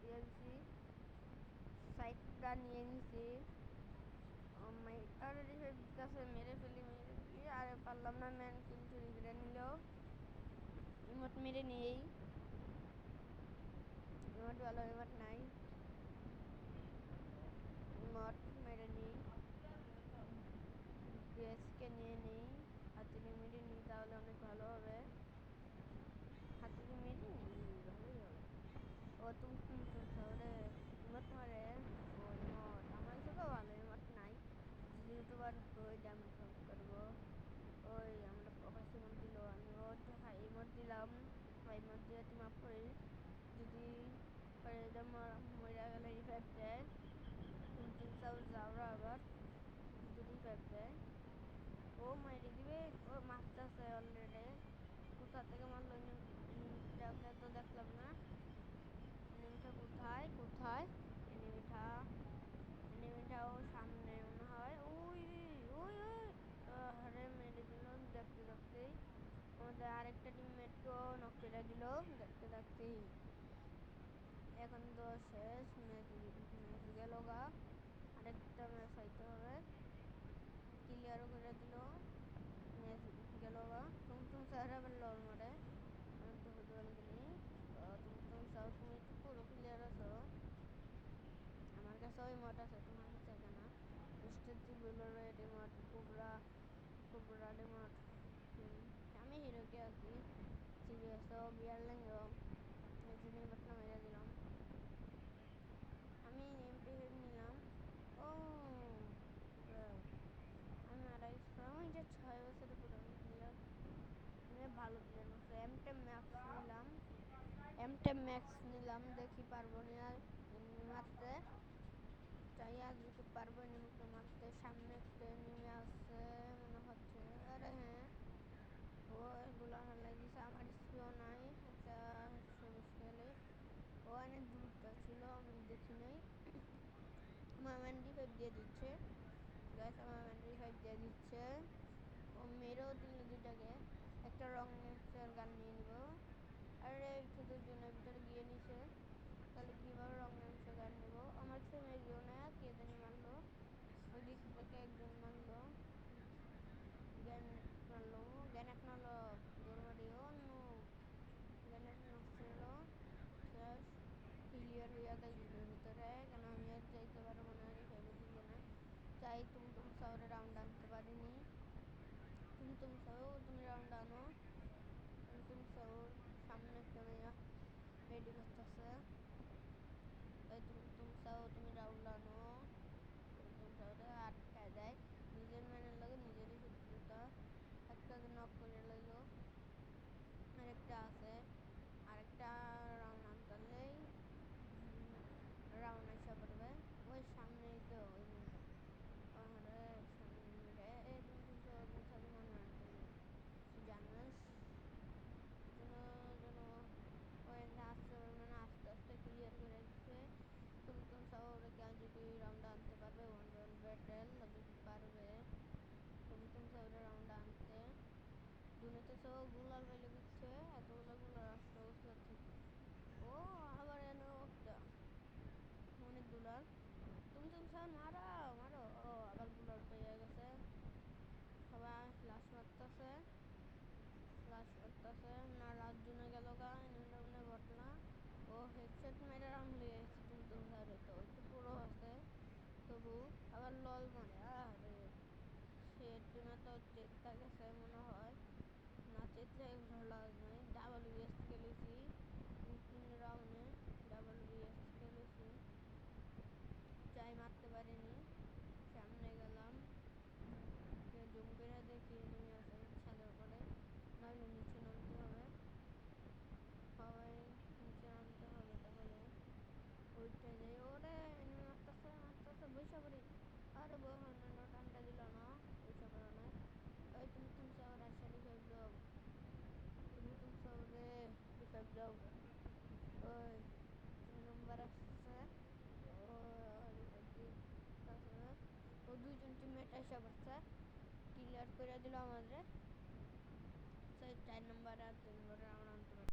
দিয়ে দিছি, সাইডটা নিয়ে নিছি। আরে রিভাইভ দিতেছে, মেরে ফেলি। আরে পারলাম না, ম্যান কিল চুরি করে নিল। ইমোট মেরে নেই, ইমোট ভালো ইমোট নাই, ইমোট মেরে নিই। ডিএসকে নিয়ে নিই, হাতিকে মেরে নিই, তাহলে অনেক ভালো হবে। হাতিকে মেরে নিই, ভালোই হবে। ও তুমি শহরে ইমোট মারে। ও ইমোট আমার কাছে তো ভালো ইমোট নাই, ইউটিউবার হয়ে ড্যামেজ করবো। ওই আমরা প্রকাশ ইমোট দিল, আমি ওর হাই ইমোট দিলাম। হাই ইমোট দিয়ে টিম আপ করি, যদি মরে গেলে রিভাইভ দেয়। তুমি সব যাওরা আবার যদি রিভাইভ দেয়, ও মারি দিবে। ও মারতেছে অলরেডি, কোথা থেকে মারলো এনিমিটাকে তো দেখলাম না। এনিমিটা কোথায় কোথায়? এনিমিটাও সামনে মনে হয়। ওই ওই ওই আরে মেরে দিল দেখতে দেখতেই। আমাদের আরেকটা টিমমেটকেও নক করে দিল দেখতে দেখতেই। এখন তো শেষ ম্যাচ, ম্যাচ গেল গা। আরেকটা ম্যাচ হইতে হবে, ক্লিয়ারও করে দিল, ম্যাচ গেল গা। তুমি সারা বেলা মারে, আমি তো ফুটবল খেলি। তুমি তো পুরো প্লেয়ার আছো, আমার কাছে ওই মট আছে, তোমার কাছে কেন? মিস্টার জিবুলের রিমোট, কুবরা রিমোট। আমি হিরোকে আছি, সিরিয়াস বিয়ার লেঙ্গো এই জন্য বাটনা মেরে দিলাম। আমি এমপি নিলাম। ও আমি মারা গেছিলাম, ওই যে 6 বছরের পুরনো প্লেয়ার, ভালো প্লেয়ার বলছে। এম10 ম্যাক্স নিলাম, এম10 ম্যাক্স নিলাম, দেখি পারবো না আর এনিমি মারতে। চাই আর যদি পারবো এনিমিকে মারতে। সামনে একটা এনিমি আছে মনে হচ্ছে, আরে হ্যাঁ, ও এগুলো লাগিয়েছে। আমার স্পিও নাই, একটা সবুজ খেলে ও অনেক দূরটা ছিল, আমি দেখি নাই। আমার ম্যান্ডি 5 দিয়ে দিচ্ছে গ্যাস, আমার ম্যান্ডি 5 দিয়ে দিচ্ছে। ও মেরেও দিল দুইটাকে। একটা রং নেক্সের গান নিয়ে নিব। আরে খেতের জন্য ভিতরে গিয়ে নিছে, তাহলে কীভাবে রং নেক্সের গান নেব? আমার সে মেরিও না, কে জানি মারলো, ওই দিক থেকে একজন মারলো, গ্যানেট মারলো দৌড়মারি। অন্য গ্যানেট নষ্ট শেষ, ক্লিয়ার হইয়া দেয় জুনের ভিতরে। কেন আমি আর যাইতে পারবো না, রিভাইভও দিবে না। চাই তুমি শহরে রাউন্ড আনতে পারিনি। তুমি রাউন্ড আনো। তুমি শহর সামনে একটা মেয়া রেডি করতেছে। তুমি রাউন্ড আনো। তুমি শহরে আটকায় দেয়, নিজের ম্যানের লাগে নিজেরই শত্রুতা। একটাকে নক করে লইল, আরেকটা আছে, আরেকটা রাউন্ড আনতেই রাউন্ড এসে পড়বে। ওই সামনেই তো ওই মেয়েটা, আরে সামনে মেয়েটা। তুমি সাথে মনে আনতে জানাস যেন যেন ওই আস্তে মানে আস্তে আস্তে ক্লিয়ার করে দিচ্ছে। তুমি শহরে কেউ যদি রাউন্ড আনতে পারবে, 1v1 ব্যাটেল যদি পারবে, তুমি শহরে রাউন্ড আনতে। দুনিয়াতে সব গুলার বাইলে দিচ্ছে, এতগুলো গুলার আসতে বুঝতে থেকে। ও আবার এনে একটা অনেক গুলার। তুমি সব মারো মারো। ও আবার গুলার পেয়ে গেছে, সবাই ফ্লাশ মারতেছে, না লাস্ট জুনে গেল গা। এনে বটলা ও হেডসেট মেরে রাম লিয়ে এসেছি। তুমি সারে তো একটু পুরো আছে, তবু আবার লল মারে। আরে সে টিমে তো চেতা গেছে মনে হয়, না চেতলে ভালো নয়। ডাবল বিএস খেলেছি 3 রাউন্ডে, ডাবল বিএস খেলেছি, চাই মারতে পারিনি। সামনে গেলাম, জুম করে দেখি এনিমি আছে ছাদের উপরে, নইলে নিচে নামতে হবে। সবাই নিচে নামতে হবে, তাহলে ওইটা যাই। ওরে এনিমি মারতেছে বৈশা পড়ি। আরে বহু টানটা দিল না, বৈশা পড়া নাই। ওই তুমি শহরে আসা রিভাইভ দাও, তুমি শহরে রিভাইভ দাও। ওই 3 নম্বর আসছে, ও রিভাইভ দিতেছে। ও 2জন টিমমেট এসে পড়ছে, ক্লিয়ার করে দিল আমাদের। 4 নম্বর আর 3 নম্বরে আমরা